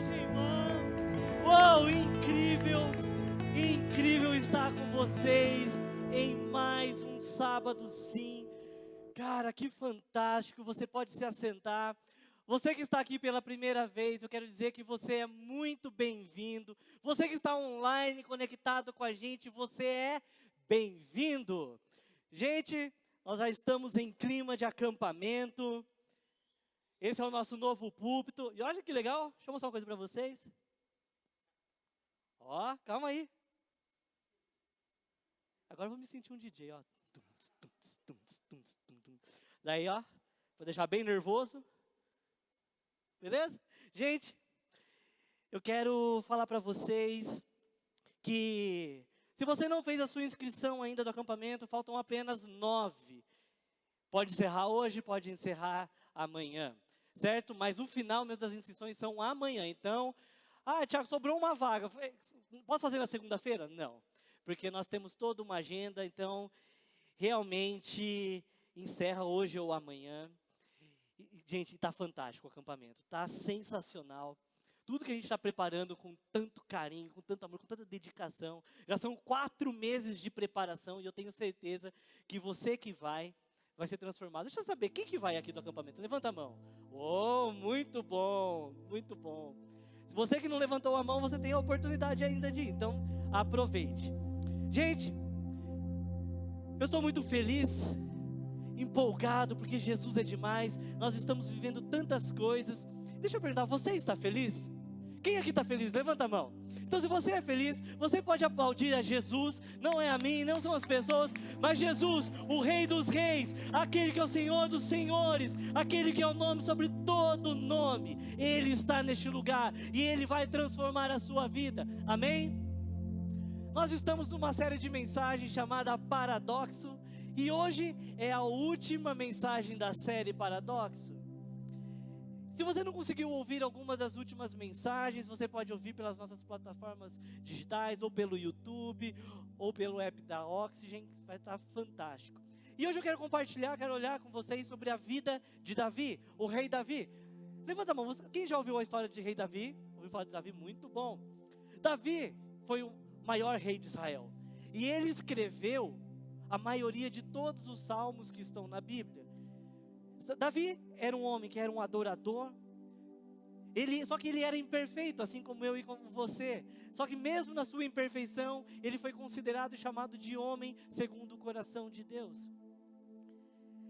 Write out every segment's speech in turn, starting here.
irmã. Uou, incrível, incrível estar com vocês em mais um sábado sim. Cara, que fantástico, você pode se assentar. Você que está aqui pela primeira vez, eu quero dizer que você é muito bem-vindo. Você que está online, conectado com a gente, você é bem-vindo. Gente, nós já estamos em clima de acampamento. Esse é o nosso novo púlpito. E olha que legal, deixa eu mostrar uma coisa para vocês. Ó, calma aí. Agora eu vou me sentir um DJ, ó. Daí, ó, vou deixar bem nervoso. Beleza? Gente, eu quero falar para vocês que se você não fez a sua inscrição ainda do acampamento, faltam apenas 9. Pode encerrar hoje, pode encerrar amanhã, certo? Mas o final mesmo das inscrições são amanhã. Então, Thiago, sobrou uma vaga. Posso fazer na segunda-feira? Não, porque nós temos toda uma agenda, então realmente encerra hoje ou amanhã. Gente, está fantástico o acampamento, está sensacional. Tudo que a gente está preparando com tanto carinho, com tanto amor, com tanta dedicação. Já são 4 meses de preparação e eu tenho certeza que você que vai ser transformado. Deixa eu saber, quem que vai aqui do acampamento? Levanta a mão. Oh, muito bom, muito bom. Se você que não levantou a mão, você tem a oportunidade ainda de ir, então aproveite. Gente, eu estou muito feliz, empolgado, porque Jesus é demais. Nós estamos vivendo tantas coisas. Deixa eu perguntar, você está feliz? Quem aqui está feliz? Levanta a mão. Então se você é feliz, você pode aplaudir a Jesus. Não é a mim, não são as pessoas, mas Jesus, o Rei dos Reis, aquele que é o Senhor dos Senhores, aquele que é o nome sobre todo nome. Ele está neste lugar e Ele vai transformar a sua vida. Amém? Nós estamos numa série de mensagens chamada Paradoxo. E hoje é a última mensagem da série Paradoxo. Se você não conseguiu ouvir alguma das últimas mensagens, você pode ouvir pelas nossas plataformas digitais, ou pelo YouTube, ou pelo app da Oxygen, vai estar fantástico. E hoje eu quero compartilhar, quero olhar com vocês sobre a vida de Davi, o rei Davi. Levanta a mão, quem já ouviu a história de rei Davi? Ouviu falar de Davi? Muito bom. Davi foi o maior rei de Israel. E ele escreveu a maioria de todos os salmos que estão na Bíblia. Davi era um homem que era um adorador. Só que ele era imperfeito, assim como eu e como você. Só que mesmo na sua imperfeição, ele foi considerado e chamado de homem segundo o coração de Deus.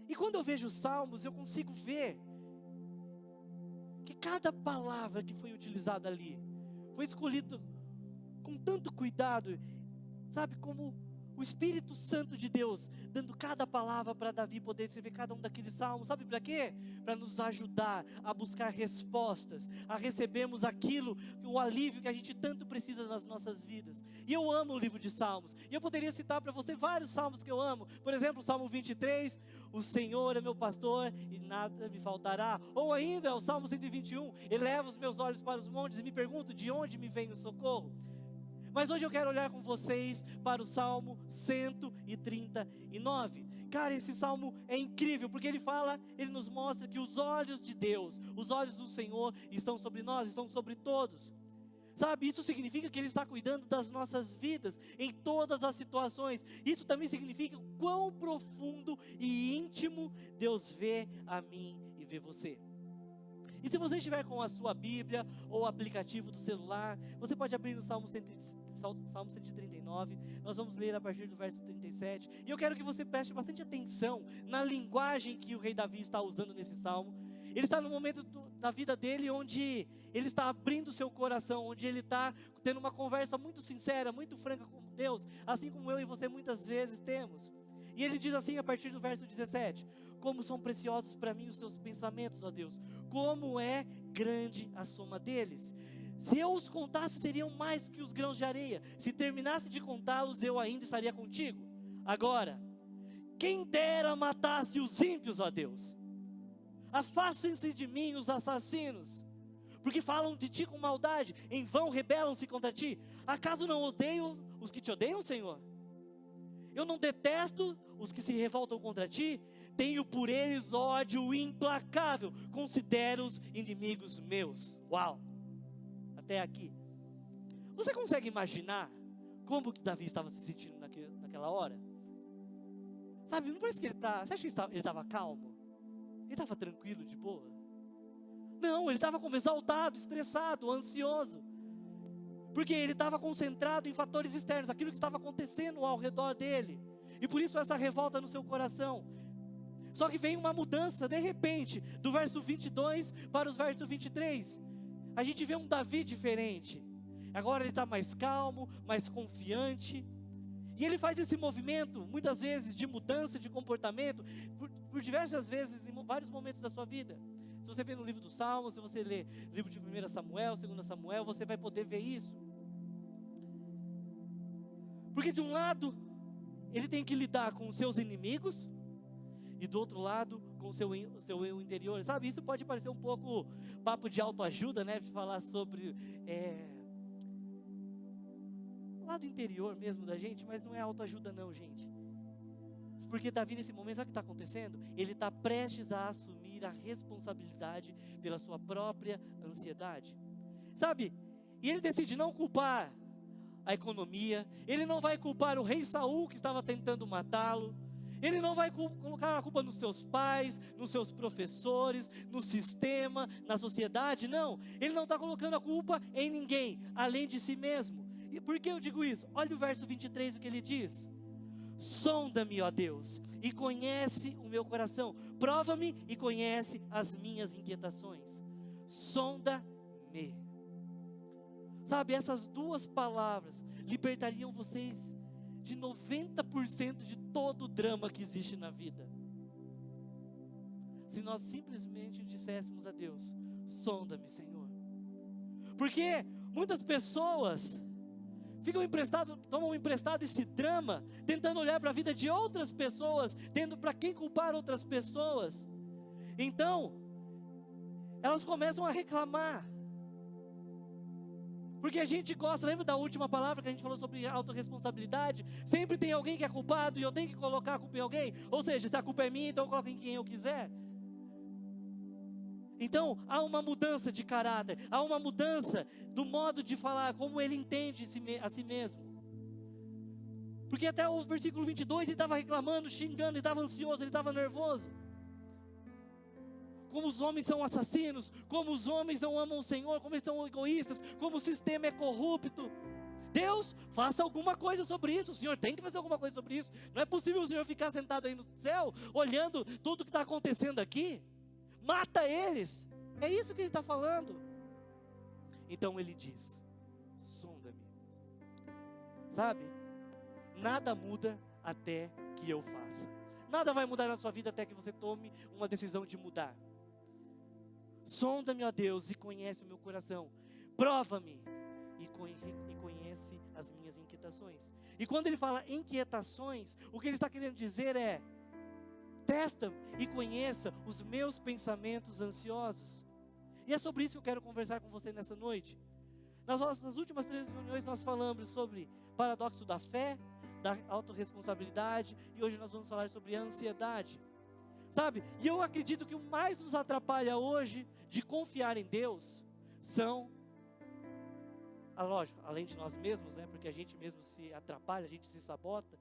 E quando eu vejo os salmos, eu consigo ver que cada palavra que foi utilizada ali foi escolhida com tanto cuidado, sabe, como o Espírito Santo de Deus, dando cada palavra para Davi poder escrever cada um daqueles salmos. Sabe para quê? Para nos ajudar a buscar respostas, a recebermos aquilo, o alívio que a gente tanto precisa nas nossas vidas. E eu amo o livro de Salmos. E eu poderia citar para você vários salmos que eu amo. Por exemplo, o Salmo 23, o Senhor é meu pastor e nada me faltará. Ou ainda o Salmo 121, eleva os meus olhos para os montes e me pergunto de onde me vem o socorro. Mas hoje eu quero olhar com vocês para o Salmo 139. Cara, esse Salmo é incrível, porque ele nos mostra que os olhos de Deus, os olhos do Senhor estão sobre nós, estão sobre todos. Sabe, isso significa que Ele está cuidando das nossas vidas, em todas as situações. Isso também significa o quão profundo e íntimo Deus vê a mim e vê você. E se você estiver com a sua Bíblia ou o aplicativo do celular, você pode abrir no Salmo 139, nós vamos ler a partir do verso 37. E eu quero que você preste bastante atenção na linguagem que o rei Davi está usando nesse Salmo. Ele está no momento da vida dele onde ele está abrindo seu coração, onde ele está tendo uma conversa muito sincera, muito franca com Deus, assim como eu e você muitas vezes temos. E ele diz assim a partir do verso 17: como são preciosos para mim os teus pensamentos, ó Deus, como é grande a soma deles. Se eu os contasse, seriam mais do que os grãos de areia. Se terminasse de contá-los, eu ainda estaria contigo. Agora, quem dera matasse os ímpios, ó Deus. Afastem-se de mim os assassinos, porque falam de ti com maldade, em vão rebelam-se contra ti. Acaso não odeio os que te odeiam, Senhor? Eu não detesto os que se revoltam contra ti, tenho por eles ódio implacável, considero-os inimigos meus. Uau! até aqui. Você consegue imaginar como que Davi estava se sentindo naquela hora? Sabe, não parece que você acha que ele estava calmo? Ele estava tranquilo, de boa? Não, ele estava como exaltado, estressado, ansioso. Porque ele estava concentrado em fatores externos, aquilo que estava acontecendo ao redor dele. E por isso essa revolta no seu coração. Só que vem uma mudança, de repente, do verso 22 para os versos 23. A gente vê um Davi diferente. Agora ele está mais calmo, mais confiante. E ele faz esse movimento, muitas vezes, de mudança de comportamento, por diversas vezes, em vários momentos da sua vida. Se você vê no livro dos Salmos, se você lê o livro de 1 Samuel, 2 Samuel, você vai poder ver isso. Porque de um lado, ele tem que lidar com os seus inimigos, e do outro lado, com o seu eu interior. Sabe, isso pode parecer um pouco papo de autoajuda, né? De falar sobre o lado interior mesmo da gente, mas não é autoajuda não, gente. Porque Davi nesse momento, sabe o que está acontecendo? Ele está prestes a assumir a responsabilidade pela sua própria ansiedade. Sabe, e ele decide não culpar a economia, ele não vai culpar o rei Saul que estava tentando matá-lo, ele não vai colocar a culpa nos seus pais, nos seus professores, no sistema, na sociedade, não. Ele não está colocando a culpa em ninguém, além de si mesmo. E por que eu digo isso? Olha o verso 23, o que ele diz: sonda-me, ó Deus, e conhece o meu coração, prova-me e conhece as minhas inquietações. Sonda-me. Sabe, essas duas palavras libertariam vocês de 90% de todo o drama que existe na vida. Se nós simplesmente disséssemos a Deus: sonda-me, Senhor. Porque muitas pessoas tomam emprestado esse drama, tentando olhar para a vida de outras pessoas, tendo para quem culpar outras pessoas. Então, elas começam a reclamar. Porque a gente gosta, lembra da última palavra que a gente falou sobre autorresponsabilidade? Sempre tem alguém que é culpado e eu tenho que colocar a culpa em alguém. Ou seja, se a culpa é minha, então eu coloco em quem eu quiser. Então, há uma mudança de caráter, há uma mudança do modo de falar, como ele entende a si mesmo. Porque até o versículo 22, ele estava reclamando, xingando, ele estava ansioso, ele estava nervoso. Como os homens são assassinos, como os homens não amam o Senhor, como eles são egoístas, como o sistema é corrupto. Deus, faça alguma coisa sobre isso. O Senhor tem que fazer alguma coisa sobre isso. Não é possível o Senhor ficar sentado aí no céu, olhando tudo que está acontecendo aqui. Mata eles. É isso que ele está falando. Então ele diz: sonda-me. Sabe, nada muda até que eu faça. Nada vai mudar na sua vida até que você tome uma decisão de mudar. Sonda-me, ó Deus, e conhece o meu coração. Prova-me e conhece as minhas inquietações. E quando ele fala inquietações, o que ele está querendo dizer é: testa e conheça os meus pensamentos ansiosos. E é sobre isso que eu quero conversar com você nessa noite. Nas nossas últimas 3 reuniões nós falamos sobre paradoxo da fé, da autorresponsabilidade, e hoje nós vamos falar sobre a ansiedade. Sabe, e eu acredito que o mais nos atrapalha hoje de confiar em Deus são, lógico, além de nós mesmos, né, porque a gente mesmo se atrapalha, a gente se sabota,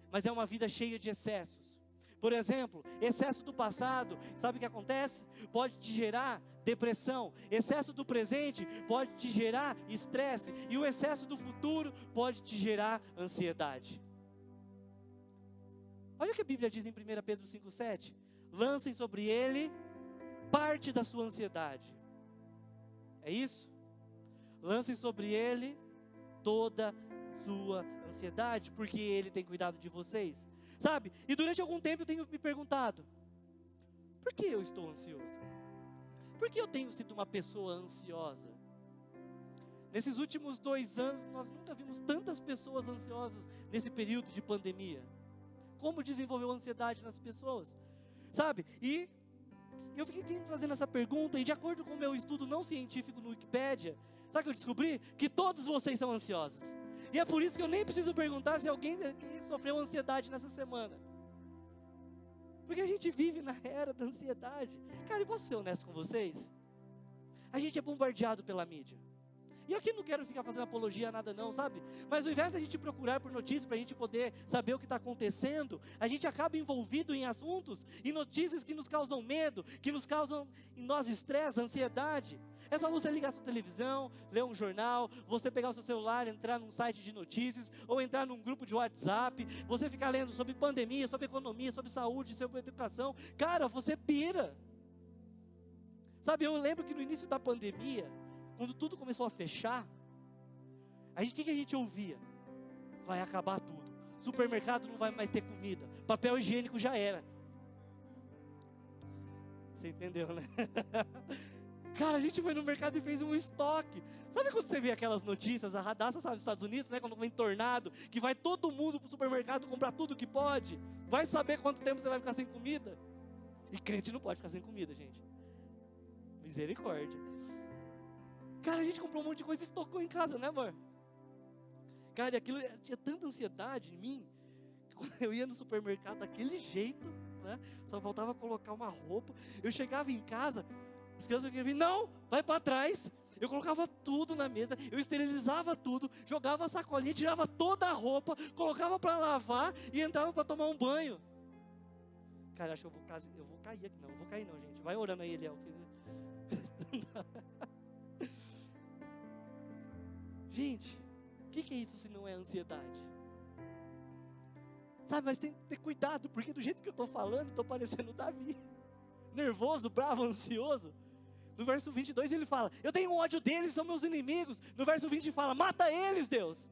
mas é uma vida cheia de excessos. Por exemplo, excesso do passado, sabe o que acontece? Pode te gerar depressão. Excesso do presente pode te gerar estresse. E o excesso do futuro pode te gerar ansiedade. Olha o que a Bíblia diz em 1 Pedro 5,7. Lancem sobre ele parte da sua ansiedade. É isso? Lancem sobre ele toda sua ansiedade, porque ele tem cuidado de vocês. Sabe, e durante algum tempo eu tenho me perguntado: por que eu estou ansioso? Por que eu tenho sido uma pessoa ansiosa? Nesses últimos 2 anos, nós nunca vimos tantas pessoas ansiosas nesse período de pandemia. Como desenvolveu a ansiedade nas pessoas? Sabe, e eu fiquei fazendo essa pergunta, e de acordo com o meu estudo não científico no Wikipédia, sabe o que eu descobri? Que todos vocês são ansiosos. E é por isso que eu nem preciso perguntar se alguém sofreu ansiedade nessa semana. Porque a gente vive na era da ansiedade. Cara, eu posso ser honesto com vocês? A gente é bombardeado pela mídia. E aqui não quero ficar fazendo apologia a nada não, sabe? Mas ao invés da gente procurar por notícias para a gente poder saber o que está acontecendo, a gente acaba envolvido em assuntos e notícias que nos causam medo, que nos causam em nós estresse, ansiedade. É só você ligar a sua televisão, ler um jornal, você pegar o seu celular, entrar num site de notícias, ou entrar num grupo de WhatsApp, você ficar lendo sobre pandemia, sobre economia, sobre saúde, sobre educação. Cara, você pira. Sabe, eu lembro que no início da pandemia, quando tudo começou a fechar, o que a gente ouvia? Vai acabar tudo. Supermercado não vai mais ter comida. Papel higiênico já era. Você entendeu, né? Cara, a gente foi no mercado e fez um estoque. Sabe quando você vê aquelas notícias, a Radassa, sabe, nos Estados Unidos, né? Quando vem tornado, que vai todo mundo para o supermercado comprar tudo que pode. Vai saber quanto tempo você vai ficar sem comida. E crente não pode ficar sem comida, gente. Misericórdia. Cara, a gente comprou um monte de coisa e estocou em casa, né, amor? Cara, e aquilo tinha tanta ansiedade em mim, que quando eu ia no supermercado daquele jeito, né? Só faltava colocar uma roupa. Eu chegava em casa, as crianças queriam vir, não, vai para trás. Eu colocava tudo na mesa, eu esterilizava tudo, jogava a sacolinha, tirava toda a roupa, colocava para lavar e entrava para tomar um banho. Cara, acho que eu vou cair aqui. Não, eu vou cair não, gente. Vai orando aí, Eliel. Gente, o que é isso se não é ansiedade? Sabe, mas tem que ter cuidado, porque do jeito que eu estou falando, estou parecendo Davi. Nervoso, bravo, ansioso. No verso 22 ele fala, eu tenho ódio deles, são meus inimigos. No verso 20 fala, mata eles, Deus.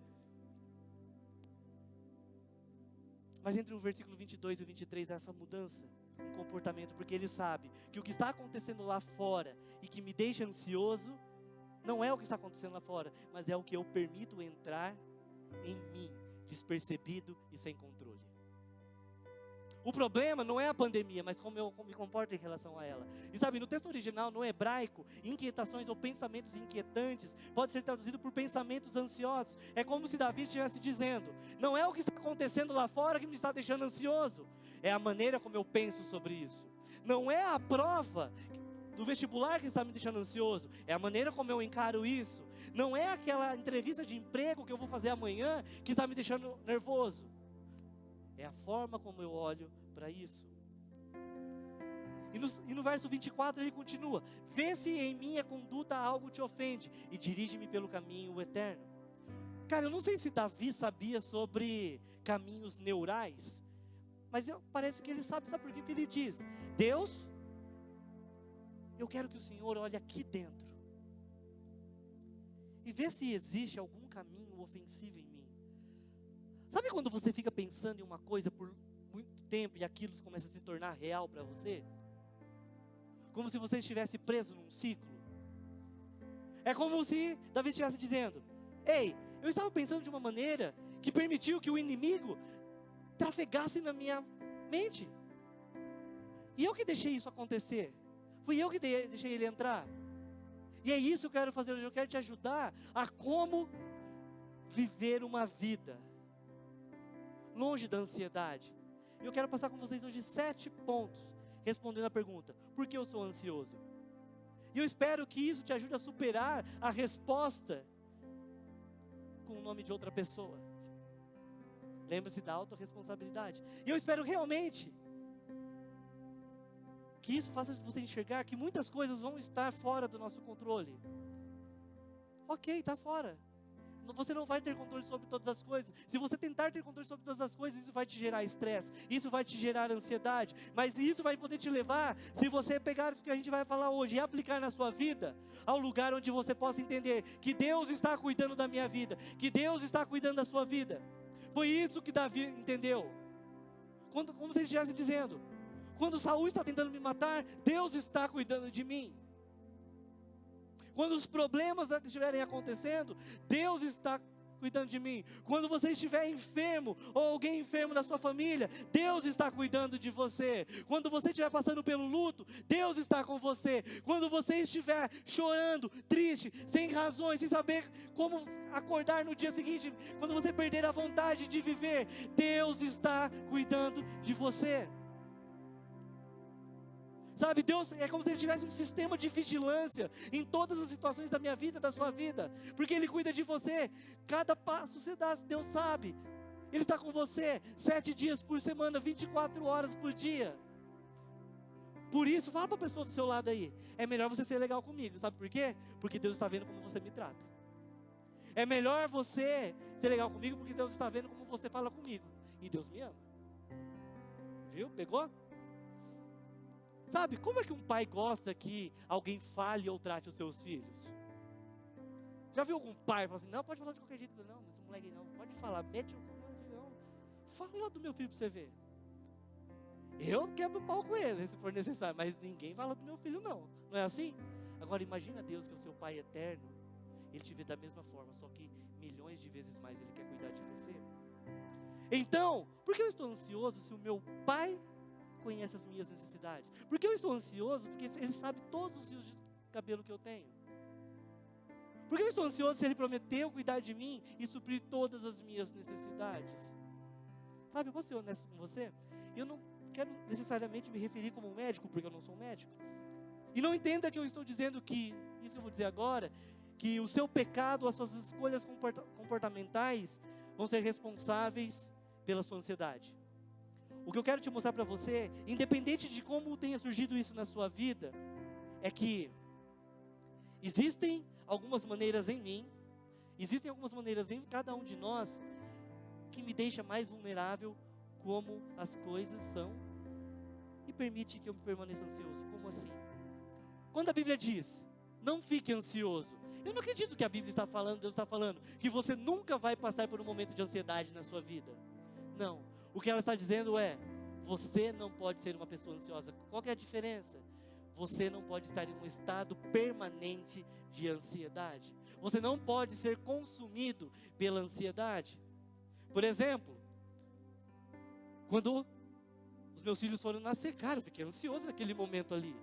Mas entre o versículo 22 e o 23 há essa mudança, um comportamento, porque ele sabe que o que está acontecendo lá fora e que me deixa ansioso, não é o que está acontecendo lá fora, mas é o que eu permito entrar em mim, despercebido e sem controle. O problema não é a pandemia, mas como eu me comporto em relação a ela. E sabe, no texto original, no hebraico, inquietações ou pensamentos inquietantes pode ser traduzido por pensamentos ansiosos. É como se Davi estivesse dizendo, não é o que está acontecendo lá fora que me está deixando ansioso, é a maneira como eu penso sobre isso. Não é a prova do vestibular que está me deixando ansioso, é a maneira como eu encaro isso. Não é aquela entrevista de emprego que eu vou fazer amanhã que está me deixando nervoso. É a forma como eu olho para isso. E no verso 24 ele continua, vê se em minha conduta algo te ofende e dirige-me pelo caminho eterno. Cara, eu não sei se Davi sabia sobre caminhos neurais, mas parece que ele sabe por quê? Porque ele diz, Deus, eu quero que o Senhor olhe aqui dentro e vê se existe algum caminho ofensivo em mim. Sabe quando você fica pensando em uma coisa por muito tempo e aquilo começa a se tornar real para você? Como se você estivesse preso num ciclo. É como se Davi estivesse dizendo, ei, eu estava pensando de uma maneira que permitiu que o inimigo trafegasse na minha mente. E eu que deixei isso acontecer. Fui eu que deixei ele entrar. E é isso que eu quero fazer hoje. Eu quero te ajudar a como viver uma vida longe da ansiedade. E eu quero passar com vocês hoje 7 pontos, respondendo a pergunta, por que eu sou ansioso? E eu espero que isso te ajude a superar a resposta com o nome de outra pessoa. Lembre-se da autorresponsabilidade. E eu espero realmente que isso faça você enxergar que muitas coisas vão estar fora do nosso controle. Ok, está fora. Você não vai ter controle sobre todas as coisas. Se você tentar ter controle sobre todas as coisas, isso vai te gerar estresse, isso vai te gerar ansiedade, mas isso vai poder te levar, se você pegar o que a gente vai falar hoje e aplicar na sua vida, ao lugar onde você possa entender que Deus está cuidando da minha vida, que Deus está cuidando da sua vida. Foi isso que Davi entendeu. Como se ele estivesse dizendo, quando Saul está tentando me matar, Deus está cuidando de mim. Quando os problemas estiverem acontecendo, Deus está cuidando de mim. Quando você estiver enfermo, ou alguém enfermo da sua família, Deus está cuidando de você. Quando você estiver passando pelo luto, Deus está com você. Quando você estiver chorando, triste, sem razões, sem saber como acordar no dia seguinte, quando você perder a vontade de viver, Deus está cuidando de você. Sabe, Deus é como se Ele tivesse um sistema de vigilância em todas as situações da minha vida, da sua vida, porque Ele cuida de você. Cada passo que você dá, Deus sabe. Ele está com você 7 dias por semana, 24 horas por dia. Por isso, fala para a pessoa do seu lado aí, é melhor você ser legal comigo, sabe por quê? Porque Deus está vendo como você me trata. É melhor você ser legal comigo, porque Deus está vendo como você fala comigo, e Deus me ama. Viu? Pegou? Sabe, como é que um pai gosta que alguém fale ou trate os seus filhos? Já viu algum pai falar assim, não, pode falar de qualquer jeito, não, esse moleque não, pode falar, mete o não, fala do meu filho para você ver. Eu quebro o pau com ele, se for necessário, mas ninguém fala do meu filho não é assim? Agora imagina Deus, que é o seu pai eterno, Ele te vê da mesma forma, só que milhões de vezes mais Ele quer cuidar de você. Então, por que eu estou ansioso se o meu pai conhece as minhas necessidades? Por que eu estou ansioso? Porque Ele sabe todos os fios de cabelo que eu tenho. Por que eu estou ansioso se Ele prometeu cuidar de mim e suprir todas as minhas necessidades? Sabe, eu vou ser honesto com você, eu não quero necessariamente me referir como um médico, porque eu não sou um médico. E não entenda que eu estou dizendo que, isso que eu vou dizer agora, que o seu pecado, as suas escolhas comportamentais vão ser responsáveis pela sua ansiedade. O que eu quero te mostrar para você, independente de como tenha surgido isso na sua vida, é que existem algumas maneiras em mim, existem algumas maneiras em cada um de nós, que me deixa mais vulnerável como as coisas são, e permite que eu permaneça ansioso. Como assim? Quando a Bíblia diz, não fique ansioso, eu não acredito que a Bíblia está falando, Deus está falando, que você nunca vai passar por um momento de ansiedade na sua vida. Não, o que ela está dizendo é, você não pode ser uma pessoa ansiosa. Qual que é a diferença? Você não pode estar em um estado permanente de ansiedade. Você não pode ser consumido pela ansiedade. Por exemplo, quando os meus filhos foram nascer, cara, eu fiquei ansioso naquele momento ali.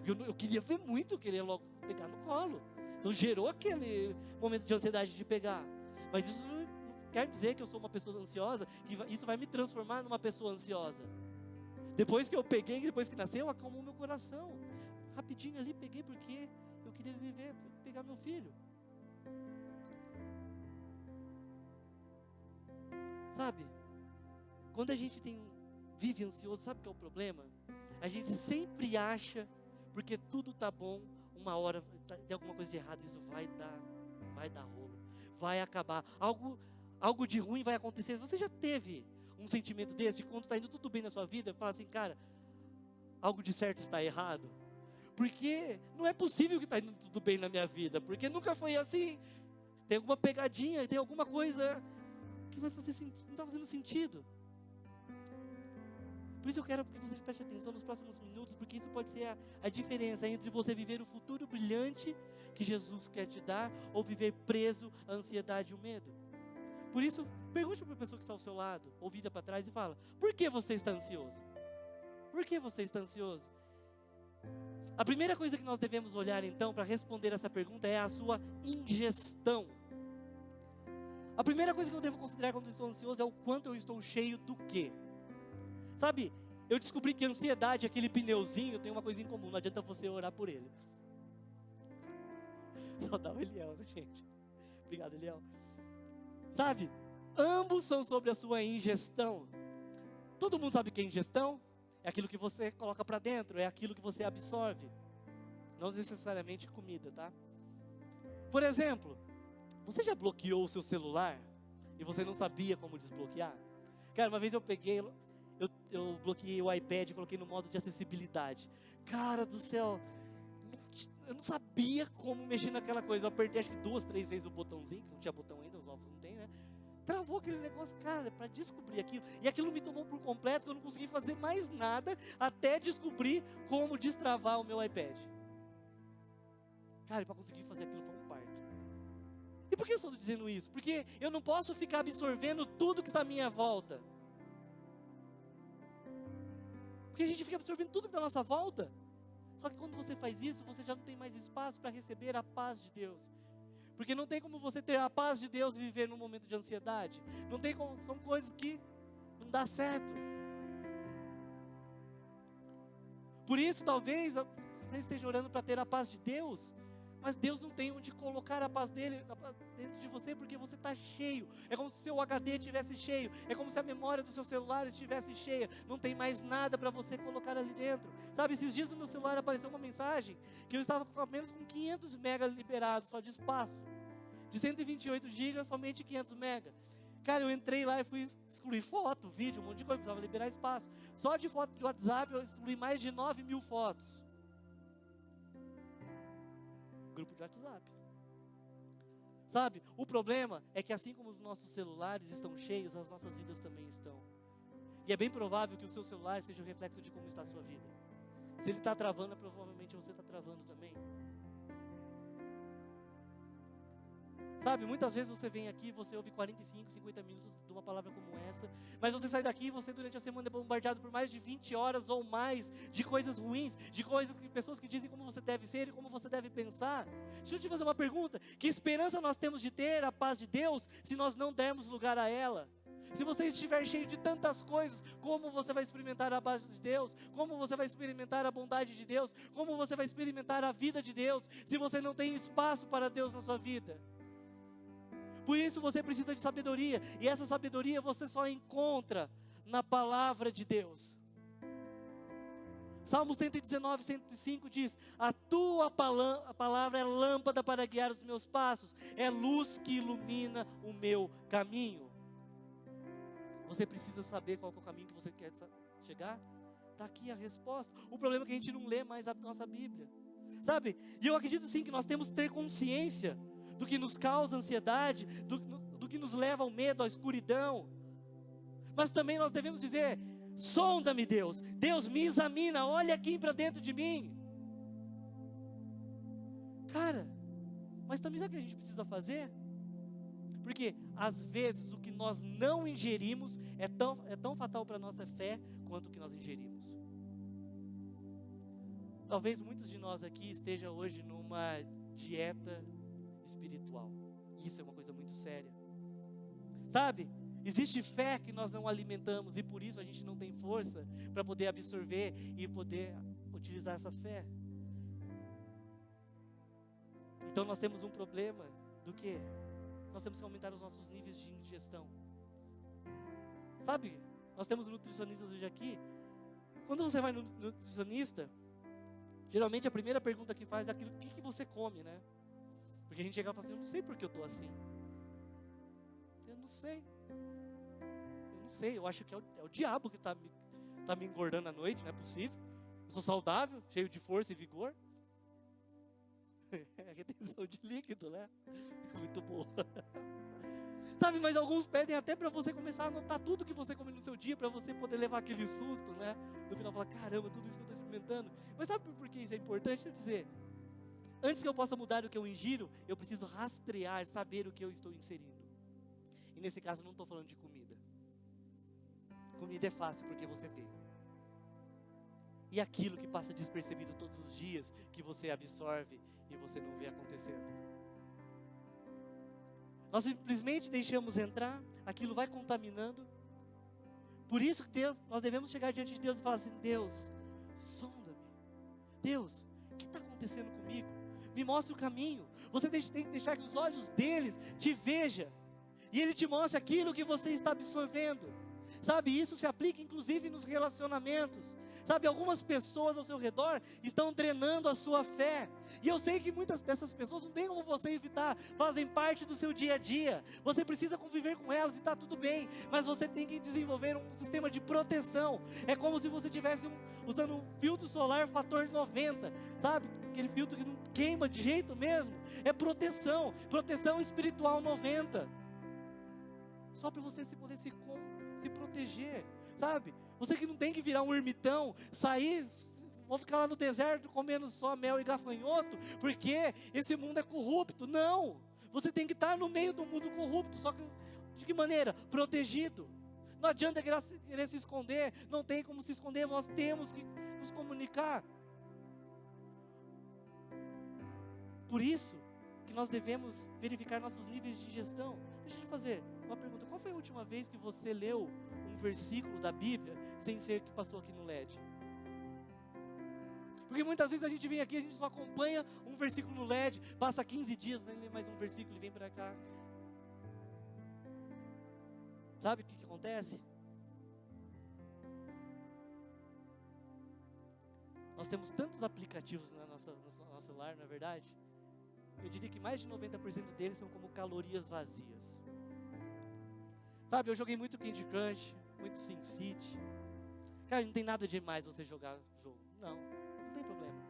Eu queria ver muito, eu queria logo pegar no colo. Então gerou aquele momento de ansiedade de pegar. Mas isso não quer dizer que eu sou uma pessoa ansiosa, que isso vai me transformar numa pessoa ansiosa. Depois que eu peguei, depois que nasceu, acalmou meu coração. Rapidinho ali peguei porque eu queria viver, pegar meu filho. Sabe? Quando a gente vive ansioso, sabe o que é o problema? A gente sempre acha, porque tudo está bom, uma hora tem alguma coisa de errado, isso vai dar rolo, vai acabar, algo de ruim vai acontecer. Você já teve um sentimento desse, de quando está indo tudo bem na sua vida, fala assim, cara, algo de certo está errado, porque não é possível que está indo tudo bem na minha vida, porque nunca foi assim, tem alguma pegadinha, tem alguma coisa que vai fazer sentido, não está fazendo sentido. Por isso eu quero que você preste atenção nos próximos minutos, porque isso pode ser a diferença entre você viver o futuro brilhante que Jesus quer te dar, ou viver preso à ansiedade e o medo. Por isso, pergunte para a pessoa que está ao seu lado, ou vira para trás e fala, por que você está ansioso? Por que você está ansioso? A primeira coisa que nós devemos olhar então, para responder essa pergunta, é a sua ingestão. A primeira coisa que eu devo considerar quando eu estou ansioso é o quanto eu estou cheio do quê? Sabe, eu descobri que a ansiedade, aquele pneuzinho, tem uma coisa em comum, não adianta você orar por ele. Só dá o Eliel, né, gente? Obrigado, Eliel. Sabe, ambos são sobre a sua ingestão. Todo mundo sabe o que é ingestão? É aquilo que você coloca para dentro, é aquilo que você absorve. Não necessariamente comida, tá? Por exemplo, você já bloqueou o seu celular e você não sabia como desbloquear? Cara, uma vez eu peguei... Eu bloqueei o iPad e coloquei no modo de acessibilidade. Cara do céu, eu não sabia como mexer naquela coisa. Eu apertei acho que 2, 3 vezes o botãozinho, que não tinha botão ainda, os novos não tem, né? Travou aquele negócio, cara, para descobrir aquilo. E aquilo me tomou por completo, que eu não consegui fazer mais nada até descobrir como destravar o meu iPad. Cara, para conseguir fazer aquilo foi um parto. E por que eu estou dizendo isso? Porque eu não posso ficar absorvendo tudo que está à minha volta. Porque a gente fica absorvendo tudo que está à nossa volta. Só que quando você faz isso, você já não tem mais espaço para receber a paz de Deus. Porque não tem como você ter a paz de Deus e viver num momento de ansiedade. Não tem como, são coisas que não dá certo. Por isso, talvez, você esteja orando para ter a paz de Deus, mas Deus não tem onde colocar a paz dele dentro de você, porque você está cheio. É como se o seu HD estivesse cheio, é como se a memória do seu celular estivesse cheia, não tem mais nada para você colocar ali dentro. Sabe, esses dias no meu celular apareceu uma mensagem, que eu estava com apenas com 500 mega liberados, só de espaço. De 128 GB, somente 500 mega. Cara, eu entrei lá e fui excluir foto, vídeo, um monte de coisa, precisava liberar espaço. Só de foto de WhatsApp eu excluí mais de 9.000 fotos. Grupo de WhatsApp. Sabe, o problema é que assim como os nossos celulares estão cheios, as nossas vidas também estão. E é bem provável que o seu celular seja o reflexo de como está a sua vida. Se ele está travando, provavelmente você está travando também. Sabe, muitas vezes você vem aqui, você ouve 45, 50 minutos de uma palavra como essa, mas você sai daqui e você durante a semana é bombardeado por mais de 20 horas ou mais de coisas ruins, de coisas que pessoas que dizem como você deve ser e como você deve pensar. Deixa eu te fazer uma pergunta: que esperança nós temos de ter a paz de Deus se nós não dermos lugar a ela? Se você estiver cheio de tantas coisas, como você vai experimentar a paz de Deus? Como você vai experimentar a bondade de Deus? Como você vai experimentar a vida de Deus, se você não tem espaço para Deus na sua vida? Por isso você precisa de sabedoria, e essa sabedoria você só encontra na palavra de Deus. Salmo 119, 105 diz: a tua palavra é lâmpada para guiar os meus passos, é luz que ilumina o meu caminho. Você precisa saber qual é o caminho que você quer chegar? Está aqui a resposta. O problema é que a gente não lê mais a nossa Bíblia, sabe? E eu acredito sim que nós temos que ter consciência do que nos causa ansiedade, do que nos leva ao medo, à escuridão. Mas também nós devemos dizer: sonda-me, Deus. Deus, me examina, olha aqui para dentro de mim. Cara, mas também sabe o que a gente precisa fazer? Porque às vezes o que nós não ingerimos é tão fatal para a nossa fé quanto o que nós ingerimos. Talvez muitos de nós aqui estejam hoje numa dieta espiritual. Isso é uma coisa muito séria. Sabe, existe fé que nós não alimentamos, e por isso a gente não tem força para poder absorver e poder utilizar essa fé. Então nós temos um problema do quê? Nós temos que aumentar os nossos níveis de ingestão. Sabe, nós temos nutricionistas hoje aqui. Quando você vai no nutricionista, geralmente a primeira pergunta que faz é aquilo: o que você come, né? Porque a gente chega e fala assim: eu não sei porque eu estou assim. Eu não sei, eu acho que é o diabo que está me engordando à noite, não é possível. Eu sou saudável, cheio de força e vigor. É retenção de líquido, né? Muito boa. Sabe, mas alguns pedem até para você começar a anotar tudo que você come no seu dia, para você poder levar aquele susto, né? No final falar: caramba, tudo isso que eu estou experimentando. Mas sabe por que isso é importante? Eu dizer, antes que eu possa mudar o que eu ingiro, eu preciso rastrear, saber o que eu estou inserindo. E nesse caso eu não estou falando de comida. Comida é fácil porque você vê. E aquilo que passa despercebido todos os dias, que você absorve e você não vê acontecendo. Nós simplesmente deixamos entrar, aquilo vai contaminando. Por isso que nós devemos chegar diante de Deus e falar assim: Deus, sonda-me. Deus, o que está acontecendo comigo? Me mostra o caminho. Você tem que deixar que os olhos deles te vejam, e Ele te mostre aquilo que você está absorvendo. Sabe, isso se aplica inclusive nos relacionamentos. Sabe, algumas pessoas ao seu redor estão drenando a sua fé. E eu sei que muitas dessas pessoas não tem como você evitar, fazem parte do seu dia a dia. Você precisa conviver com elas e está tudo bem. Mas você tem que desenvolver um sistema de proteção. É como se você estivesse usando um filtro solar fator 90. Sabe, aquele filtro que não queima de jeito mesmo. É proteção, proteção espiritual 90. Só para você poder se proteger, sabe? Você que não tem que virar um ermitão, sair, vou ficar lá no deserto comendo só mel e gafanhoto, porque esse mundo é corrupto. Não, você tem que estar no meio do mundo corrupto, só que de que maneira? Protegido. Não adianta querer se esconder, não tem como se esconder, nós temos que nos comunicar. Por isso que nós devemos verificar nossos níveis de ingestão. Deixa eu te fazer uma pergunta: qual foi a última vez que você leu um versículo da Bíblia sem ser que passou aqui no LED? Porque muitas vezes a gente vem aqui, a gente só acompanha um versículo no LED, passa 15 dias, nem lê mais um versículo e vem para cá. Sabe o que acontece? Nós temos tantos aplicativos no nosso celular, não é verdade? Eu diria que mais de 90% deles são como calorias vazias. Sabe, eu joguei muito Candy Crush, muito SimCity. Cara, não tem nada demais você jogar jogo. Não tem problema.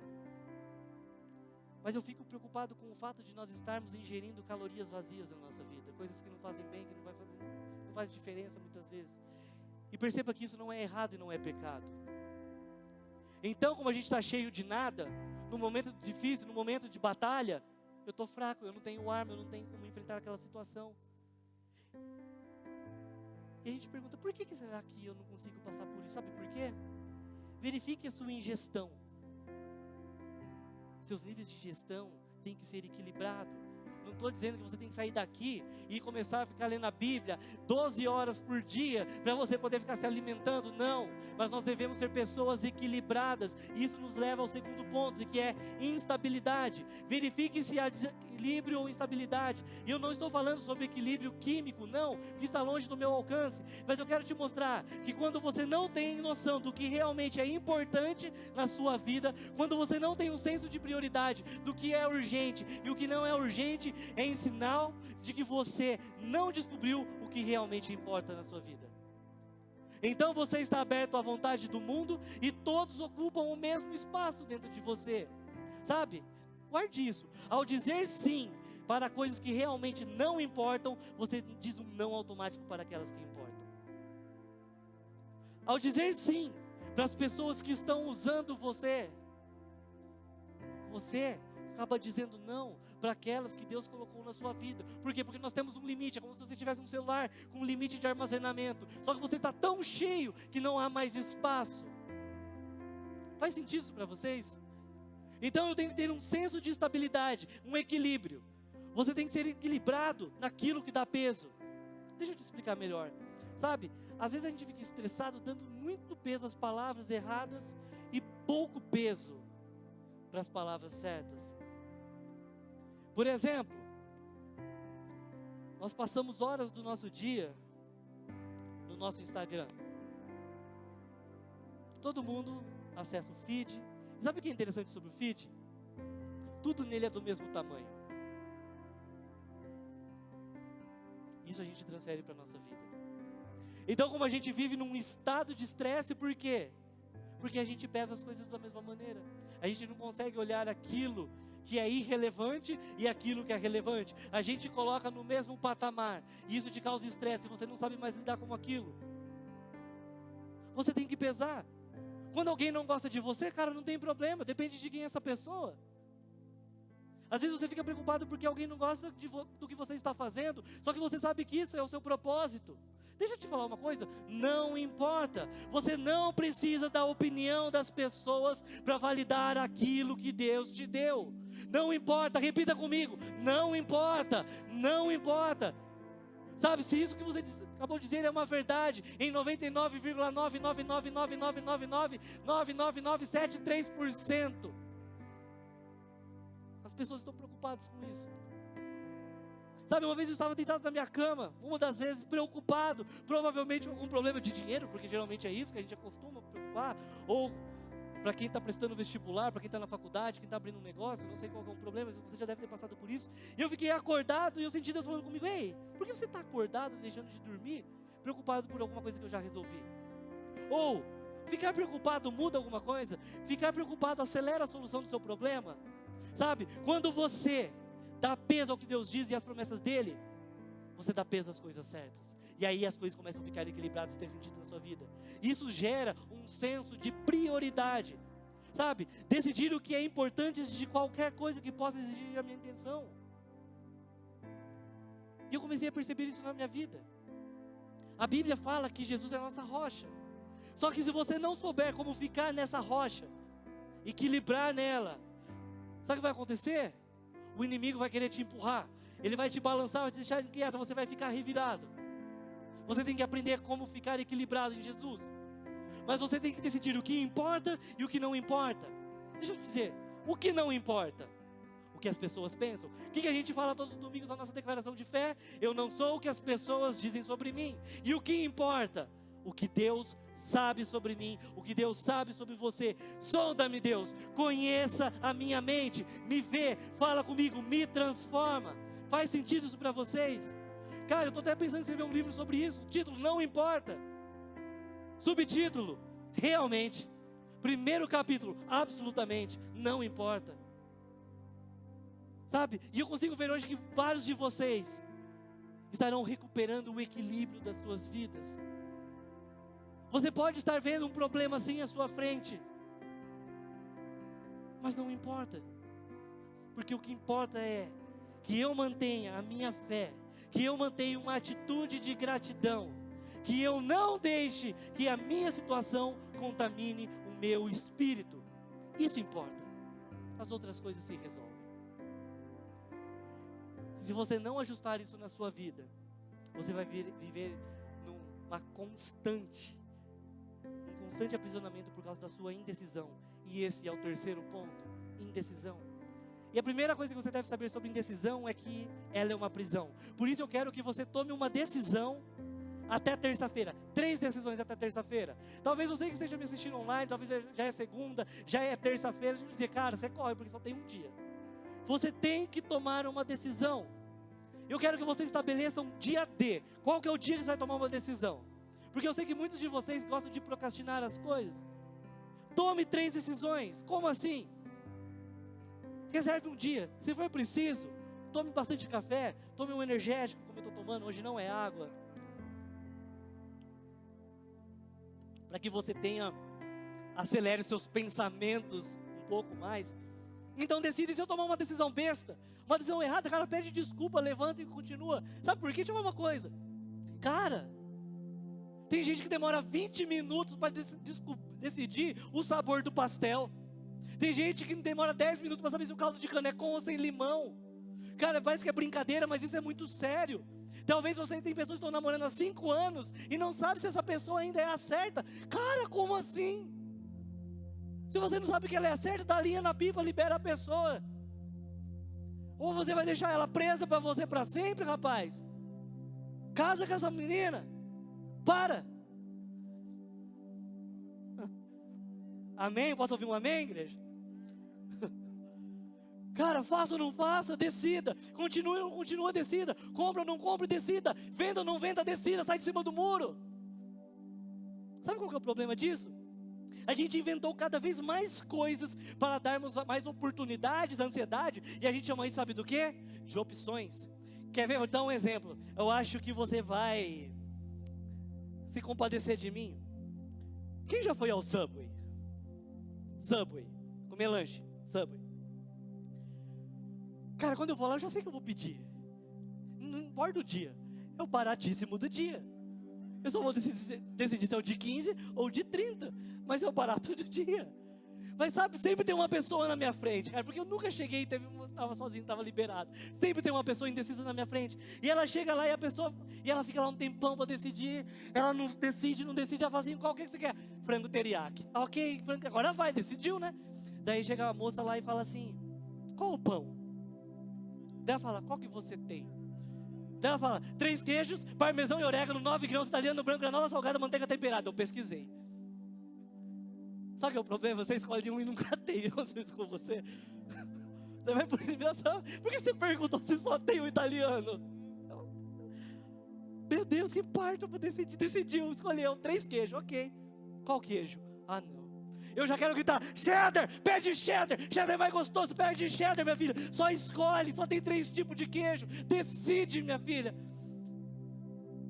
Mas eu fico preocupado com o fato de nós estarmos ingerindo calorias vazias na nossa vida. Coisas que não fazem bem, que não faz diferença muitas vezes. E perceba que isso não é errado e não é pecado. Então, como a gente está cheio de nada, no momento difícil, no momento de batalha, eu estou fraco, eu não tenho arma, eu não tenho como enfrentar aquela situação. E a gente pergunta, por que será que eu não consigo passar por isso? Sabe por quê? Verifique a sua ingestão. Seus níveis de ingestão têm que ser equilibrados. Não estou dizendo que você tem que sair daqui e começar a ficar lendo a Bíblia 12 horas por dia para você poder ficar se alimentando, não. Mas nós devemos ser pessoas equilibradas. E isso nos leva ao segundo ponto, que é instabilidade. Verifique se há desequilíbrio ou instabilidade. E eu não estou falando sobre equilíbrio químico, não, que está longe do meu alcance. Mas eu quero te mostrar que quando você não tem noção do que realmente é importante na sua vida, quando você não tem um senso de prioridade do que é urgente e o que não é urgente, é em sinal de que você não descobriu o que realmente importa na sua vida. Então você está aberto à vontade do mundo e todos ocupam o mesmo espaço dentro de você. Sabe? Guarde isso. Ao dizer sim para coisas que realmente não importam, você diz um não automático para aquelas que importam. Ao dizer sim para as pessoas que estão usando você, você acaba dizendo não para aquelas que Deus colocou na sua vida. Por quê? Porque nós temos um limite. É como se você tivesse um celular com um limite de armazenamento. Só que você está tão cheio que não há mais espaço. Faz sentido isso para vocês? Então eu tenho que ter um senso de estabilidade, um equilíbrio. Você tem que ser equilibrado naquilo que dá peso. Deixa eu te explicar melhor. Sabe, às vezes a gente fica estressado dando muito peso às palavras erradas e pouco peso para as palavras certas. Por exemplo, nós passamos horas do nosso dia no nosso Instagram. Todo mundo acessa o feed. Sabe o que é interessante sobre o feed? Tudo nele é do mesmo tamanho. Isso a gente transfere para a nossa vida. Então, como a gente vive num estado de estresse, por quê? Porque a gente pesa as coisas da mesma maneira. A gente não consegue olhar aquilo que é irrelevante e aquilo que é relevante. A gente coloca no mesmo patamar. E isso te causa estresse. Você não sabe mais lidar com aquilo. Você tem que pesar. Quando alguém não gosta de você, cara, não tem problema. Depende de quem é essa pessoa. Às vezes você fica preocupado porque alguém não gosta do que você está fazendo. Só que você sabe que isso é o seu propósito. Deixa eu te falar uma coisa, não importa, você não precisa da opinião das pessoas para validar aquilo que Deus te deu. Não importa, repita comigo, não importa, não importa. Sabe, se isso que você acabou de dizer é uma verdade, em 99,99999999973%, as pessoas estão preocupadas com isso. Sabe, uma vez eu estava deitado na minha cama, uma das vezes preocupado, provavelmente com algum problema de dinheiro, porque geralmente é isso que a gente acostuma preocupar, ou para quem está prestando vestibular, para quem está na faculdade, quem está abrindo um negócio, não sei qual é o problema, você já deve ter passado por isso. E eu fiquei acordado e eu senti Deus falando comigo, ei, por que você está acordado, deixando de dormir, preocupado por alguma coisa que eu já resolvi? Ou, ficar preocupado muda alguma coisa? Ficar preocupado acelera a solução do seu problema? Sabe, quando você dá peso ao que Deus diz e às promessas dele, você dá peso às coisas certas. E aí as coisas começam a ficar equilibradas e ter sentido na sua vida. Isso gera um senso de prioridade. Sabe? Decidir o que é importante antes de qualquer coisa que possa exigir a minha atenção. E eu comecei a perceber isso na minha vida. A Bíblia fala que Jesus é a nossa rocha. Só que se você não souber como ficar nessa rocha, equilibrar nela, sabe o que vai acontecer? O inimigo vai querer te empurrar. Ele vai te balançar, vai te deixar inquieto, você vai ficar revirado. Você tem que aprender como ficar equilibrado em Jesus. Mas você tem que decidir o que importa e o que não importa. Deixa eu te dizer, o que não importa? O que as pessoas pensam. O que a gente fala todos os domingos na nossa declaração de fé? Eu não sou o que as pessoas dizem sobre mim. E o que importa? O que Deus sabe sobre mim, o que Deus sabe sobre você. Sonda-me, Deus, conheça a minha mente, me vê, fala comigo, me transforma. Faz sentido isso para vocês? Cara, eu estou até pensando em escrever um livro sobre isso. Título, não importa. Subtítulo, realmente. Primeiro capítulo, absolutamente, não importa. Sabe? E eu consigo ver hoje que vários de vocês estarão recuperando o equilíbrio das suas vidas. Você pode estar vendo um problema assim à sua frente, mas não importa, porque o que importa é que eu mantenha a minha fé, que eu mantenha uma atitude de gratidão, que eu não deixe que a minha situação contamine o meu espírito. Isso importa. As outras coisas se resolvem. Se você não ajustar isso na sua vida, você vai viver numa um constante aprisionamento por causa da sua indecisão. E esse é o terceiro ponto, indecisão. E a primeira coisa que você deve saber sobre indecisão é que ela é uma prisão. Por isso eu quero que você tome uma decisão até terça-feira. 3 decisões até terça-feira. Talvez você que esteja me assistindo online, talvez já é segunda, já é terça-feira, a gente dizer, cara, você corre porque só tem um dia. Você tem que tomar uma decisão. Eu quero que você estabeleça um dia D. Qual que é o dia que você vai tomar uma decisão? Porque eu sei que muitos de vocês gostam de procrastinar as coisas. Tome 3 decisões. Como assim? Reserve um dia. Se for preciso, tome bastante café, tome um energético, como eu estou tomando, hoje não é água. Para que você acelere os seus pensamentos um pouco mais. Então decide. Se eu tomar uma decisão besta, uma decisão errada, cara, pede desculpa, levanta e continua. Sabe por quê? Deixa eu falar uma coisa. Cara, tem gente que demora 20 minutos para decidir o sabor do pastel. Tem gente que demora 10 minutos para saber se o caldo de cana é com ou sem limão. Cara, parece que é brincadeira, mas isso é muito sério. Talvez você tem pessoas que estão namorando há 5 anos e não sabe se essa pessoa ainda é a certa. Cara, como assim? Se você não sabe que ela é a certa, dá linha na pipa, libera a pessoa. Ou você vai deixar ela presa para você para sempre, rapaz? Casa com essa menina. Para. Amém? Posso ouvir um amém, igreja? Cara, faça ou não faça, decida. Continua ou não continua, decida. Compra ou não compra, decida. Venda ou não venda, decida. Sai de cima do muro. Sabe qual que é o problema disso? A gente inventou cada vez mais coisas para darmos mais oportunidades à ansiedade. E a gente chama isso, sabe do quê? De opções. Quer ver? Vou dar um exemplo. Eu acho que você vai se compadecer de mim. Quem já foi ao Subway? Subway. Comer lanche. Subway. Cara, quando eu vou lá, eu já sei que eu vou pedir. Não importa o dia. É o baratíssimo do dia. Eu só vou decidir se é o de 15 ou de 30. Mas é o barato do dia. Mas sabe, sempre tem uma pessoa na minha frente, cara. Porque eu nunca cheguei e estava sozinho, estava liberado. Sempre tem uma pessoa indecisa na minha frente. E ela chega lá e ela fica lá um tempão para decidir. Ela não decide. Ela fala assim, qual que você quer? Frango teriyaki. Ok, agora vai, decidiu, né? Daí chega a moça lá e fala assim, qual o pão? Daí ela fala, qual que você tem? Daí ela fala, 3 queijos, parmesão e orégano, 9 grãos, italiano, branco, granola, salgada, manteiga temperada. Eu pesquisei. Sabe o que é o problema? Você escolhe um e nunca tem. Aconteceu com você. Por que você perguntou se só tem o italiano? Meu Deus, que parto para decidir. Decidiu, escolheu 3 queijos, ok. Qual queijo? Ah, não. Eu já quero gritar, cheddar, pede cheddar. Cheddar é mais gostoso, pede cheddar, minha filha. Só escolhe, só tem 3 tipos de queijo. Decide, minha filha.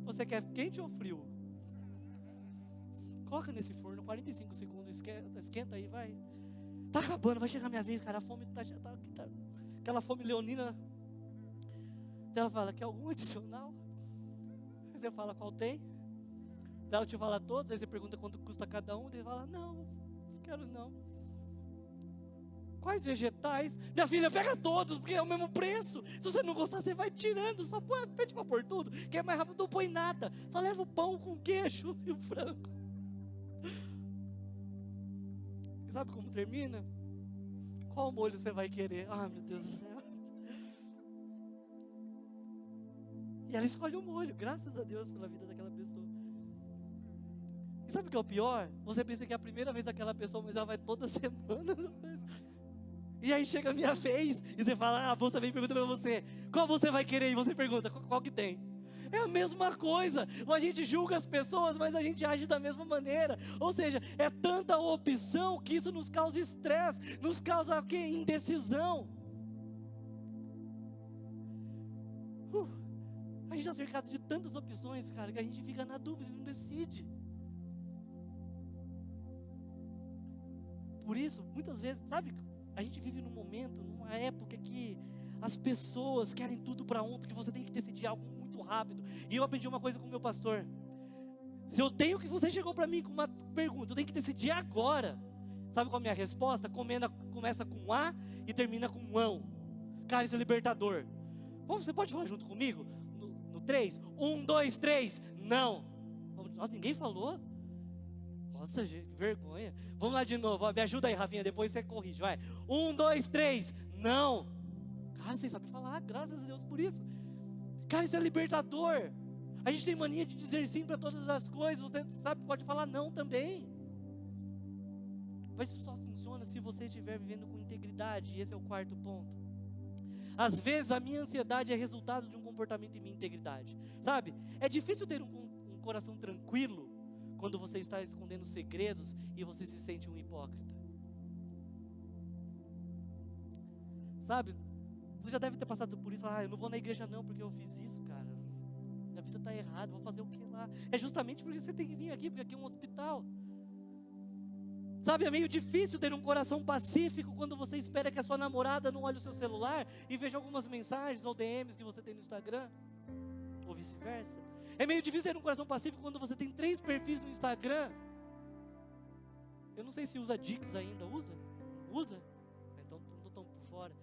Você quer quente ou frio? Coloca nesse forno, 45 segundos, esquenta aí, vai. Tá acabando, vai chegar a minha vez, cara. A fome tá aquela fome leonina. Daí ela fala, quer algum adicional? Aí você fala, qual tem? Daí ela te fala todos, aí você pergunta quanto custa cada um. Daí você fala, não quero não. Quais vegetais? Minha filha, pega todos, porque é o mesmo preço. Se você não gostar, você vai tirando. Só pede pra pôr tudo, que é mais rápido, não põe nada. Só leva o pão com queijo e o frango. Sabe como termina? Qual molho você vai querer? Ah, meu Deus do céu. E ela escolhe o molho, graças a Deus pela vida daquela pessoa. E sabe o que é o pior? Você pensa que é a primeira vez daquela pessoa, mas ela vai toda semana. E aí chega a minha vez, e você fala, a moça vem e pergunta pra você, qual você vai querer? E você pergunta, qual que tem? É a mesma coisa. A gente julga as pessoas, mas a gente age da mesma maneira. Ou seja, é tanta opção que isso nos causa estresse, nos causa o quê? Indecisão. A gente está cercado de tantas opções, cara, que a gente fica na dúvida e não decide. Por isso, muitas vezes, sabe, a gente vive num momento, numa época que as pessoas querem tudo para ontem, que você tem que decidir algo muito rápido. E eu aprendi uma coisa com o meu pastor. Se eu tenho que você chegou para mim com uma pergunta, eu tenho que decidir agora. Sabe qual é a minha resposta? Começa com A e termina com ão. Cara, isso é libertador. Você pode falar junto comigo? No 3? 1, 2, 3. Não. Nossa, ninguém falou? Nossa, gente, que vergonha. Vamos lá de novo, me ajuda aí, Rafinha, depois você corrige, vai. 1, 2, 3, não. Cara, vocês sabem falar, graças a Deus por isso. Cara, isso é libertador. A gente tem mania de dizer sim para todas as coisas, você sabe, pode falar não também. Mas isso só funciona se você estiver vivendo com integridade, e esse é o quarto ponto. Às vezes a minha ansiedade é resultado de um comportamento em minha integridade. Sabe, é difícil ter um coração tranquilo quando você está escondendo segredos e você se sente um hipócrita. Sabe, você já deve ter passado por isso. Eu não vou na igreja não porque eu fiz isso, cara. Minha vida está errada, vou fazer o que lá? É justamente porque você tem que vir aqui, porque aqui é um hospital. Sabe, é meio difícil ter um coração pacífico quando você espera que a sua namorada não olhe o seu celular e veja algumas mensagens ou DMs que você tem no Instagram, ou vice-versa. É meio difícil ter um coração pacífico quando você tem 3 perfis no Instagram. Eu não sei se usa Dix ainda, usa? Então não estou por fora.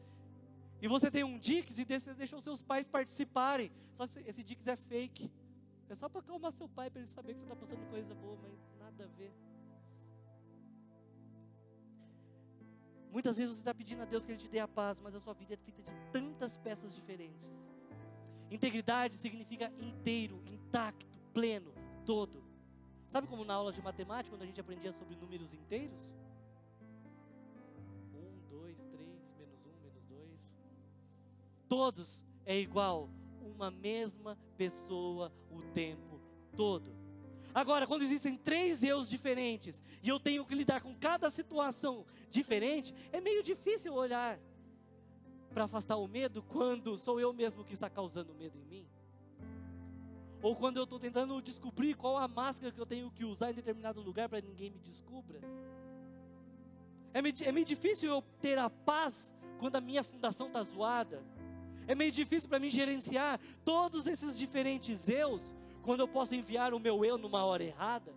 E você tem um Dix e você deixou seus pais participarem, só que esse Dix é fake. É só para acalmar seu pai, para ele saber que você está postando coisa boa, mas nada a ver. Muitas vezes você está pedindo a Deus que Ele te dê a paz, mas a sua vida é feita de tantas peças diferentes. Integridade significa inteiro, intacto, pleno, todo. Sabe como na aula de matemática, quando a gente aprendia sobre números inteiros? 1, 2, 3, menos 1, menos 2. Todos é igual, uma mesma pessoa o tempo todo. Agora, quando existem 3 eus diferentes, e eu tenho que lidar com cada situação diferente, é meio difícil olhar para afastar o medo, quando sou eu mesmo que está causando medo em mim. Ou quando eu estou tentando descobrir qual a máscara que eu tenho que usar em determinado lugar para ninguém me descubra. É meio difícil eu ter a paz quando a minha fundação está zoada. É meio difícil para mim gerenciar todos esses diferentes eus, quando eu posso enviar o meu eu numa hora errada.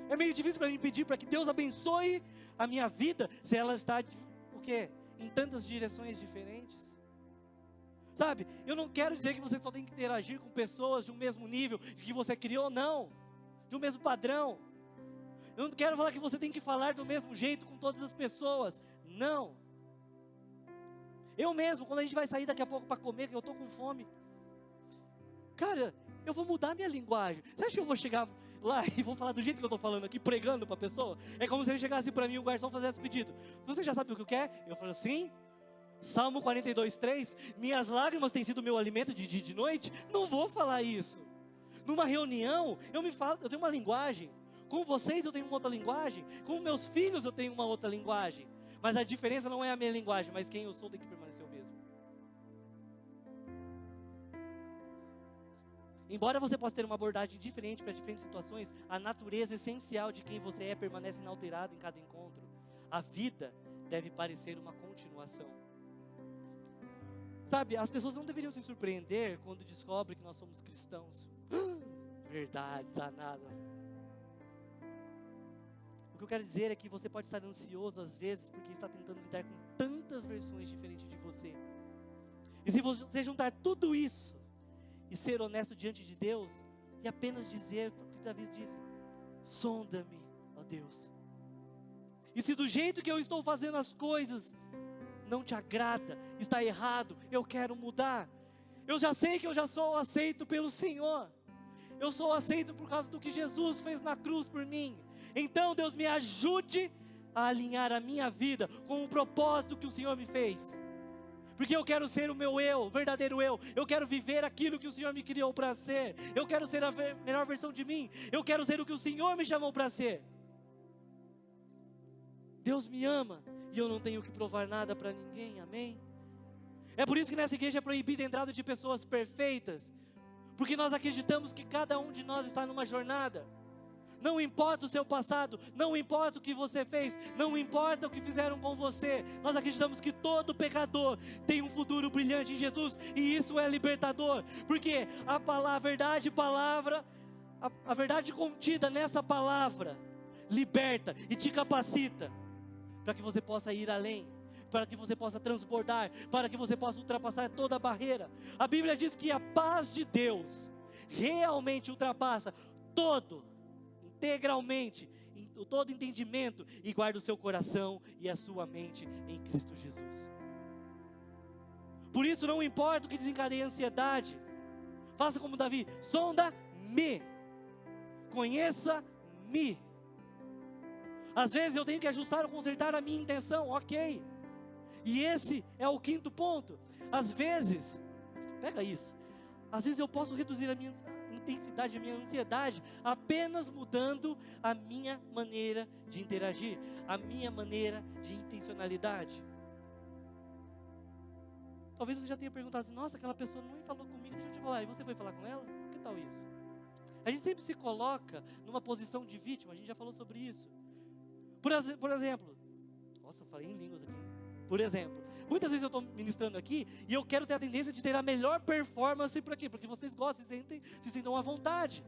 É meio difícil para mim pedir para que Deus abençoe a minha vida, se ela está, em tantas direções diferentes. Sabe, eu não quero dizer que você só tem que interagir com pessoas de um mesmo nível que você criou, não, de um mesmo padrão. Eu não quero falar que você tem que falar do mesmo jeito com todas as pessoas, não. Eu mesmo, quando a gente vai sair daqui a pouco para comer, que eu estou com fome, cara, eu vou mudar minha linguagem. Você acha que eu vou chegar lá e vou falar do jeito que eu estou falando aqui, pregando para a pessoa? É como se ele chegasse para mim e o garçom fizesse o pedido. Você já sabe o que eu quero? Eu falo, sim. Salmo 42:3, minhas lágrimas têm sido meu alimento de dia e de noite. Não vou falar isso. Numa reunião, eu tenho uma linguagem. Com vocês eu tenho uma outra linguagem. Com meus filhos eu tenho uma outra linguagem. Mas a diferença não é a minha linguagem, mas quem eu sou tem que permanecer o mesmo. Embora você possa ter uma abordagem diferente para diferentes situações, a natureza essencial de quem você é permanece inalterada em cada encontro. A vida deve parecer uma continuação. Sabe, as pessoas não deveriam se surpreender quando descobrem que nós somos cristãos. Verdade, danada. O que eu quero dizer é que você pode estar ansioso às vezes porque está tentando lidar com tantas versões diferentes de você. E se você juntar tudo isso e ser honesto diante de Deus, e apenas dizer o que Davi disse: sonda-me, ó Deus. E se do jeito que eu estou fazendo as coisas não te agrada, está errado, eu quero mudar. Eu já sei que eu já sou aceito pelo Senhor. Eu sou aceito por causa do que Jesus fez na cruz por mim. Então Deus me ajude a alinhar a minha vida com o propósito que o Senhor me fez. Porque eu quero ser o meu eu, o verdadeiro eu. Eu quero viver aquilo que o Senhor me criou para ser. Eu quero ser a melhor versão de mim. Eu quero ser o que o Senhor me chamou para ser. Deus me ama e eu não tenho que provar nada para ninguém, amém? É por isso que nessa igreja é proibida a entrada de pessoas perfeitas. Porque nós acreditamos que cada um de nós está numa jornada. Não importa o seu passado, não importa o que você fez, não importa o que fizeram com você. Nós acreditamos que todo pecador tem um futuro brilhante em Jesus, e isso é libertador. Porque a verdade contida nessa palavra liberta e te capacita para que você possa ir além, para que você possa transbordar, para que você possa ultrapassar toda a barreira. A Bíblia diz que a paz de Deus realmente ultrapassa integralmente, todo entendimento, e guarda o seu coração e a sua mente em Cristo Jesus. Por isso não importa o que desencadeia a ansiedade, faça como Davi: sonda-me, conheça-me. Às vezes eu tenho que ajustar ou consertar a minha intenção, ok. E esse é o quinto ponto. Às vezes, pega isso, às vezes eu posso reduzir a minha intensidade, a minha ansiedade, apenas mudando a minha maneira de interagir, a minha maneira de intencionalidade. Talvez você já tenha perguntado assim: nossa, aquela pessoa nem falou comigo, deixa eu te falar, e você foi falar com ela? Que tal isso? A gente sempre se coloca numa posição de vítima, a gente já falou sobre isso. Por exemplo, nossa, eu falei em línguas aqui. Por exemplo, muitas vezes eu estou ministrando aqui e eu quero ter a tendência de ter a melhor performance por aqui, porque vocês gostam, se sentem à vontade.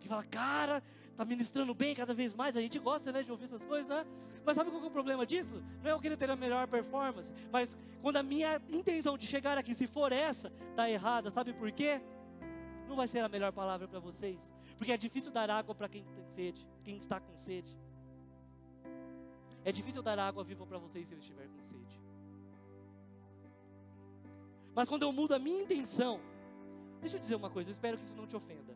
Que fala: cara, está ministrando bem cada vez mais. A gente gosta, né, de ouvir essas coisas, né? Mas sabe qual é o problema disso? Não é eu querer ter a melhor performance, mas quando a minha intenção de chegar aqui, se for essa, está errada. Sabe por quê? Não vai ser a melhor palavra para vocês, porque é difícil dar água para quem tem sede, quem está com sede. É difícil dar água viva para vocês se eu estiver com sede. Mas quando eu mudo a minha intenção, deixa eu dizer uma coisa, eu espero que isso não te ofenda.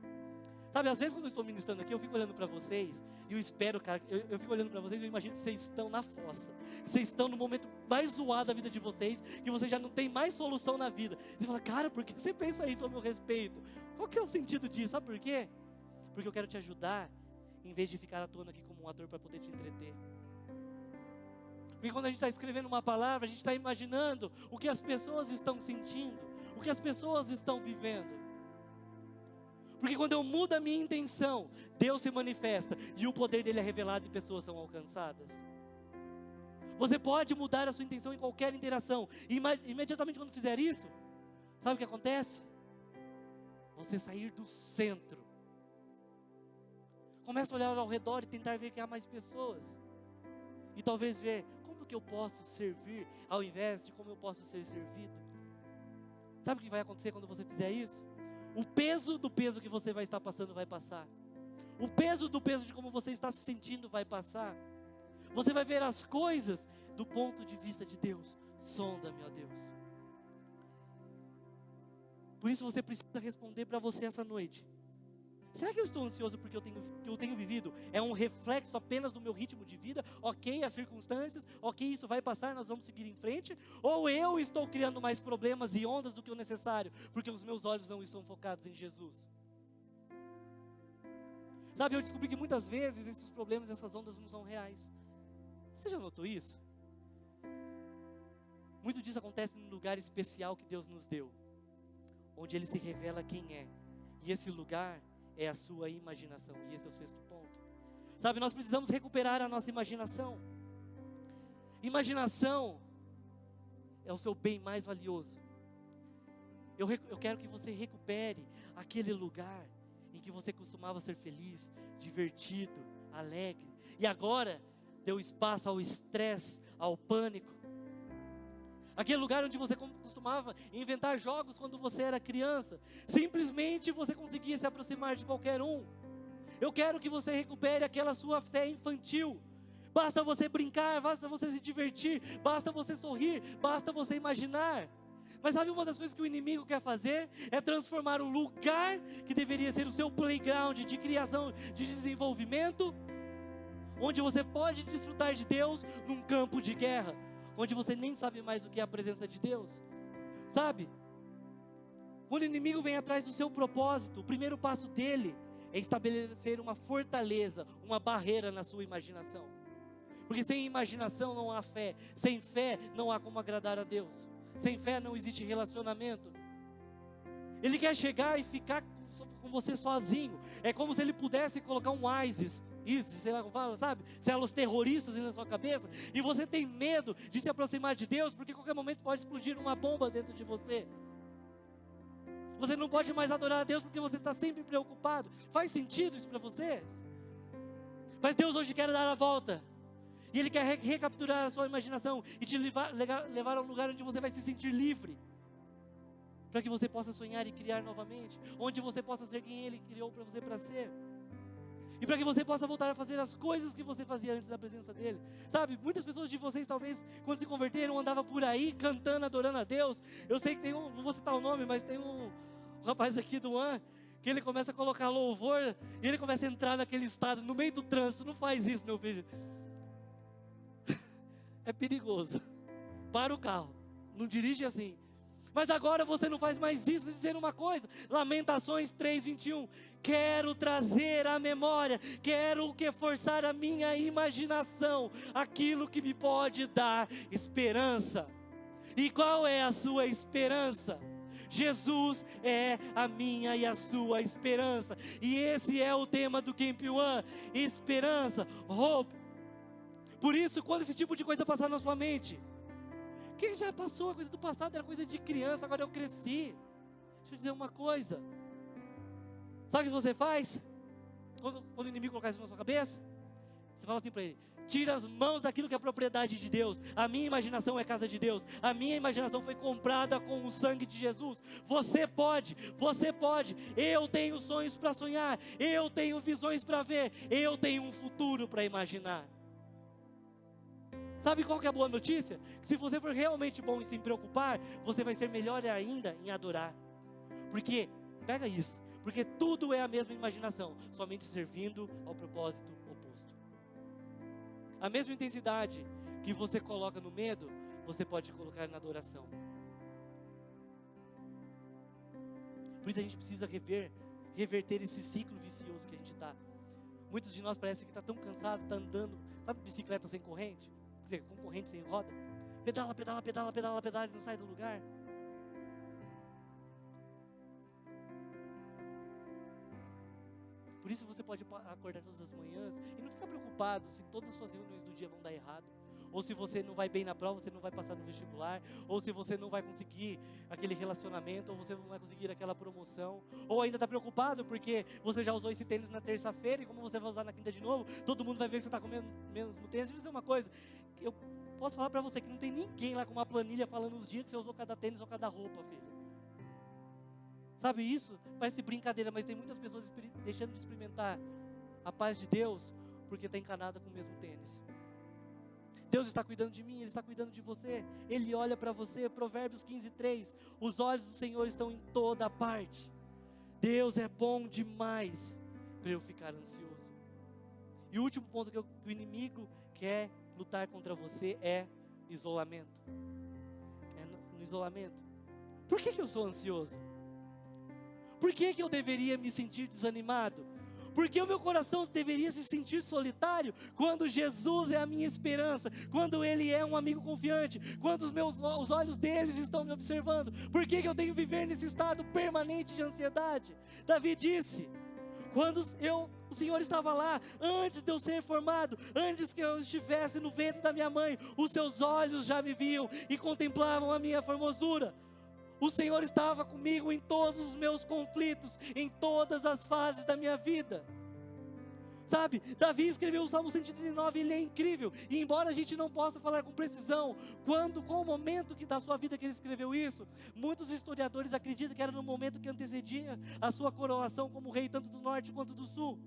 Sabe, às vezes quando eu estou ministrando aqui, eu fico olhando para vocês, e eu espero, cara, eu fico olhando para vocês e eu imagino que vocês estão na fossa. Vocês estão no momento mais zoado da vida de vocês, que vocês já não tem mais solução na vida. E você fala: cara, por que você pensa isso ao meu respeito? Qual que é o sentido disso? Sabe por quê? Porque eu quero te ajudar, em vez de ficar atuando aqui como um ator para poder te entreter. Porque quando a gente está escrevendo uma palavra, a gente está imaginando o que as pessoas estão sentindo, o que as pessoas estão vivendo. Porque quando eu mudo a minha intenção, Deus se manifesta e o poder dele é revelado e pessoas são alcançadas. Você pode mudar a sua intenção em qualquer interação, e imediatamente quando fizer isso, sabe o que acontece? Você sair do centro. Começa a olhar ao redor e tentar ver que há mais pessoas. E talvez ver como que eu posso servir ao invés de como eu posso ser servido. Sabe o que vai acontecer quando você fizer isso? O peso do peso que você vai estar passando vai passar. O peso do peso de como você está se sentindo vai passar. Você vai ver as coisas do ponto de vista de Deus. Sonda-me, ó Deus. Por isso você precisa responder para você essa noite: será que eu estou ansioso porque eu tenho vivido é um reflexo apenas do meu ritmo de vida? Ok, as circunstâncias, ok, isso vai passar, nós vamos seguir em frente? Ou eu estou criando mais problemas e ondas do que o necessário, porque os meus olhos não estão focados em Jesus? Sabe, eu descobri que muitas vezes esses problemas, essas ondas não são reais. Você já notou isso? Muito disso acontece num lugar especial que Deus nos deu, onde Ele se revela quem é. E esse lugar é a sua imaginação. E esse é o sexto ponto. Sabe, nós precisamos recuperar a nossa imaginação. Imaginação é o seu bem mais valioso. Eu quero que você recupere aquele lugar em que você costumava ser feliz, divertido, alegre, e agora deu espaço ao estresse, ao pânico. Aquele lugar onde você costumava inventar jogos quando você era criança, simplesmente você conseguia se aproximar de qualquer um. Eu quero que você recupere aquela sua fé infantil, Basta você brincar, basta você se divertir, basta você sorrir, basta você imaginar. Mas sabe uma das coisas que o inimigo quer fazer? É transformar um lugar que deveria ser o seu playground de criação, de desenvolvimento, onde você pode desfrutar de Deus, num campo de guerra, onde você nem sabe mais o que é a presença de Deus. Sabe? Quando o inimigo vem atrás do seu propósito, o primeiro passo dele é estabelecer uma fortaleza, uma barreira na sua imaginação. Porque sem imaginação não há fé, sem fé não há como agradar a Deus. Sem fé não existe relacionamento. Ele quer chegar e ficar com você sozinho. É como se ele pudesse colocar um ISIS, sei lá como fala, sabe? Células terroristas na sua cabeça. E você tem medo de se aproximar de Deus, porque a qualquer momento pode explodir uma bomba dentro de você. Você não pode mais adorar a Deus porque você está sempre preocupado. Faz sentido isso para vocês? Mas Deus hoje quer dar a volta. E Ele quer recapturar a sua imaginação e te levar a um lugar onde você vai se sentir livre. Para que você possa sonhar e criar novamente. Onde você possa ser quem Ele criou para você para ser. E para que você possa voltar a fazer as coisas que você fazia antes da presença dEle. Sabe, muitas pessoas de vocês talvez, quando se converteram, andavam por aí cantando, adorando a Deus. Eu sei que tem não vou citar o nome, mas tem um rapaz aqui do AN, que ele começa a colocar louvor, e ele começa a entrar naquele estado, no meio do trânsito. Não faz isso, meu filho. É perigoso. Para o carro, não dirige assim. Mas agora você não faz mais isso. Vou dizer uma coisa, Lamentações 3:21, quero trazer à memória, quero forçar a minha imaginação, aquilo que me pode dar esperança. E qual é a sua esperança? Jesus é a minha e a sua esperança. E esse é o tema do Camp One, esperança, hope. Por isso, quando esse tipo de coisa passar na sua mente, que já passou, a coisa do passado era coisa de criança, agora eu cresci. Deixa eu dizer uma coisa. Sabe o que você faz? Quando o inimigo colocar isso na sua cabeça, você fala assim para ele: tira as mãos daquilo que é propriedade de Deus. A minha imaginação é casa de Deus. A minha imaginação foi comprada com o sangue de Jesus. Você pode. Eu tenho sonhos para sonhar. Eu tenho visões para ver. Eu tenho um futuro para imaginar. Sabe qual que é a boa notícia? Que se você for realmente bom em se preocupar, você vai ser melhor ainda em adorar. Porque, pega isso, porque tudo é a mesma imaginação, somente servindo ao propósito oposto. A mesma intensidade que você coloca no medo, você pode colocar na adoração. Por isso a gente precisa reverter esse ciclo vicioso que a gente está. Muitos de nós parece que está tão cansado, está andando, sabe, bicicleta sem corrente? Quer dizer, com corrente sem roda, pedala, e não sai do lugar. Por isso você pode acordar todas as manhãs e não ficar preocupado se todas as suas reuniões do dia vão dar errado, ou se você não vai bem na prova, você não vai passar no vestibular, ou se você não vai conseguir aquele relacionamento, ou você não vai conseguir aquela promoção, ou ainda está preocupado porque você já usou esse tênis na terça-feira e como você vai usar na quinta de novo, todo mundo vai ver que você está com menos tênis. Deixa eu dizer uma coisa, eu posso falar para você que não tem ninguém lá com uma planilha falando os dias que você usou cada tênis ou cada roupa, filho. Sabe isso? Parece brincadeira, mas tem muitas pessoas deixando de experimentar a paz de Deus porque está encanada com o mesmo tênis. Deus está cuidando de mim, Ele está cuidando de você. Ele olha para você, Provérbios 15:3. Os olhos do Senhor estão em toda parte. Deus é bom demais para eu ficar ansioso. E o último ponto que o inimigo quer lutar contra você é isolamento. É no isolamento. Por que eu sou ansioso? Por que eu deveria me sentir desanimado? Porque o meu coração deveria se sentir solitário quando Jesus é a minha esperança, quando Ele é um amigo confiante, quando os olhos deles estão me observando. Por que eu tenho que viver nesse estado permanente de ansiedade? Davi disse, quando o Senhor estava lá, antes de eu ser formado, antes que eu estivesse no ventre da minha mãe, os seus olhos já me viam e contemplavam a minha formosura. O Senhor estava comigo em todos os meus conflitos, em todas as fases da minha vida. Sabe, Davi escreveu o Salmo 139, ele é incrível. E embora a gente não possa falar com precisão qual o momento da sua vida que ele escreveu isso, muitos historiadores acreditam que era no momento que antecedia a sua coroação como rei, tanto do norte quanto do sul.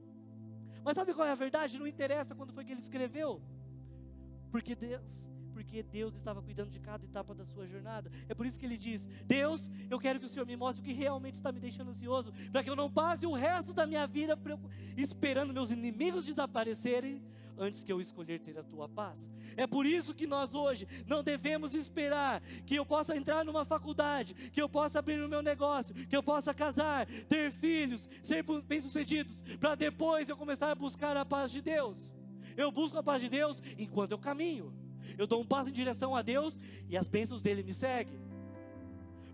Mas sabe qual é a verdade? Não interessa quando foi que ele escreveu. porque Deus estava cuidando de cada etapa da sua jornada. É por isso que ele diz: Deus, eu quero que o Senhor me mostre o que realmente está me deixando ansioso, para que eu não passe o resto da minha vida esperando meus inimigos desaparecerem, antes que eu escolher ter a tua paz. É por isso que nós hoje não devemos esperar que eu possa entrar numa faculdade, que eu possa abrir o meu negócio, que eu possa casar, ter filhos, ser bem-sucedidos, para depois eu começar a buscar a paz de Deus. Eu busco a paz de Deus enquanto eu caminho. Eu dou um passo em direção a Deus e as bênçãos dele me seguem.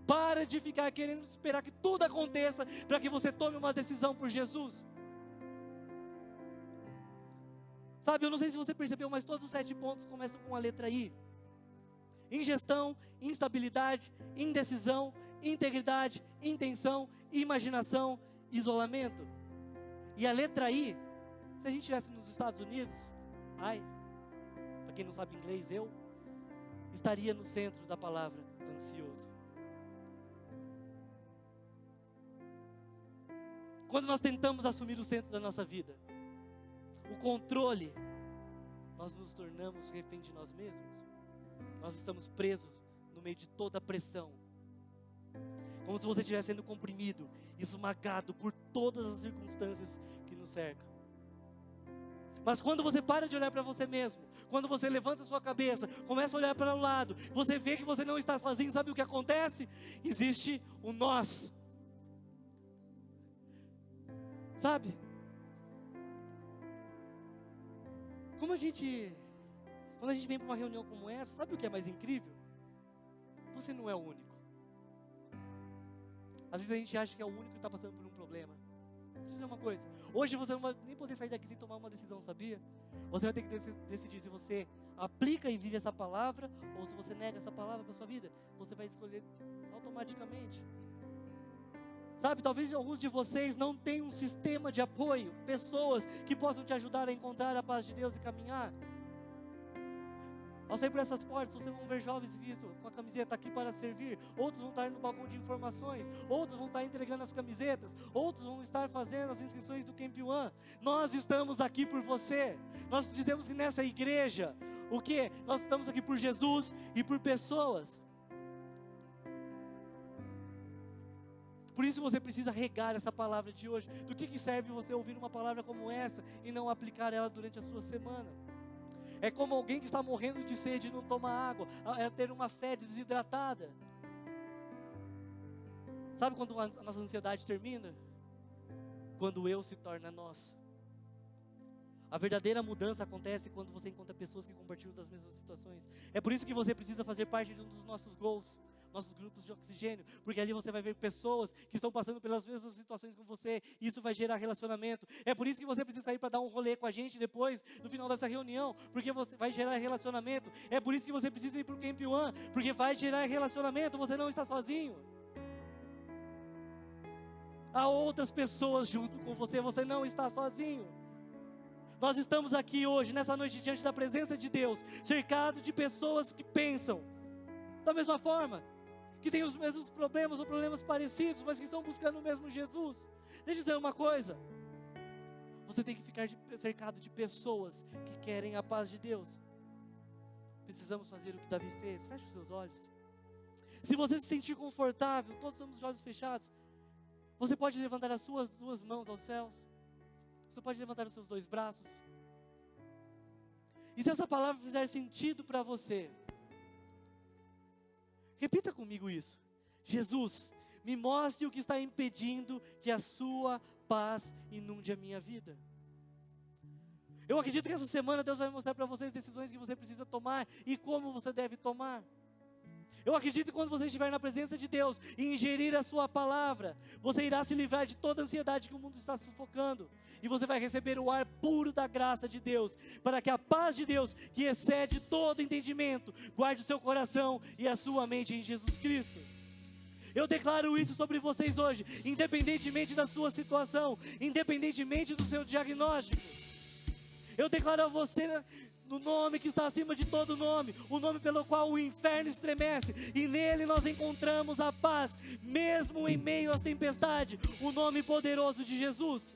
Para de ficar querendo esperar que tudo aconteça para que você tome uma decisão por Jesus. Sabe, eu não sei se você percebeu, mas todos os 7 pontos começam com a letra I. Ingestão, instabilidade, indecisão, integridade, intenção, imaginação, isolamento. E a letra I, se a gente estivesse nos Estados Unidos, para quem não sabe inglês, eu estaria no centro da palavra ansioso. Quando nós tentamos assumir o centro da nossa vida, o controle, nós nos tornamos refém de nós mesmos. Nós estamos presos no meio de toda a pressão, como se você estivesse sendo comprimido, esmagado por todas as circunstâncias que nos cercam. Mas quando você para de olhar para você mesmo, quando você levanta a sua cabeça, começa a olhar para o lado, você vê que você não está sozinho, sabe o que acontece? Existe o nós. Sabe? Quando a gente vem para uma reunião como essa, sabe o que é mais incrível? Você não é o único. Às vezes a gente acha que é o único que está passando por um problema. Deixa eu dizer uma coisa: hoje você não vai nem poder sair daqui sem tomar uma decisão, sabia? Você vai ter que decidir se você aplica e vive essa palavra, ou se você nega essa palavra para a sua vida. Você vai escolher automaticamente. Sabe, talvez alguns de vocês não tenham um sistema de apoio, pessoas que possam te ajudar a encontrar a paz de Deus e caminhar. Ao sair por essas portas, vocês vão ver jovens escritos com a camiseta aqui para servir. Outros vão estar no balcão de informações. Outros vão estar entregando as camisetas. Outros vão estar fazendo as inscrições do Camp One. Nós estamos aqui por você. Nós dizemos que nessa igreja, o quê? Nós estamos aqui por Jesus e por pessoas. Por isso você precisa regar essa palavra de hoje. Do que serve você ouvir uma palavra como essa e não aplicar ela durante a sua semana? É como alguém que está morrendo de sede e não toma água, é ter uma fé desidratada. Sabe quando a nossa ansiedade termina? Quando o eu se torna nós. A verdadeira mudança acontece quando você encontra pessoas que compartilham das mesmas situações. É por isso que você precisa fazer parte de um dos nossos goals, nossos grupos de oxigênio, porque ali você vai ver pessoas que estão passando pelas mesmas situações com você, e isso vai gerar relacionamento. É por isso que você precisa sair para dar um rolê com a gente depois, no final dessa reunião, porque você vai gerar relacionamento. É por isso que você precisa ir para o Camp One, porque vai gerar relacionamento, você não está sozinho. Há outras pessoas junto com você, você não está sozinho. Nós estamos aqui hoje, nessa noite, diante da presença de Deus, cercado de pessoas que pensam da mesma forma, que têm os mesmos problemas ou problemas parecidos, mas que estão buscando o mesmo Jesus. Deixa eu dizer uma coisa: você tem que ficar cercado de pessoas que querem a paz de Deus. Precisamos fazer o que Davi fez. Feche os seus olhos. Se você se sentir confortável, todos estamos de olhos fechados, você pode levantar as suas 2 mãos aos céus. Você pode levantar os seus 2 braços. E se essa palavra fizer sentido para você, repita comigo isso: Jesus, me mostre o que está impedindo que a sua paz inunde a minha vida. Eu acredito que essa semana Deus vai mostrar para vocês decisões que você precisa tomar e como você deve tomar. Eu acredito que quando você estiver na presença de Deus e ingerir a sua palavra, você irá se livrar de toda a ansiedade que o mundo está sufocando. E você vai receber o ar puro da graça de Deus, para que a paz de Deus, que excede todo entendimento, guarde o seu coração e a sua mente em Jesus Cristo. Eu declaro isso sobre vocês hoje, independentemente da sua situação, independentemente do seu diagnóstico. Eu declaro a você, no nome que está acima de todo nome, o nome pelo qual o inferno estremece, e nele nós encontramos a paz, mesmo em meio às tempestades, o nome poderoso de Jesus.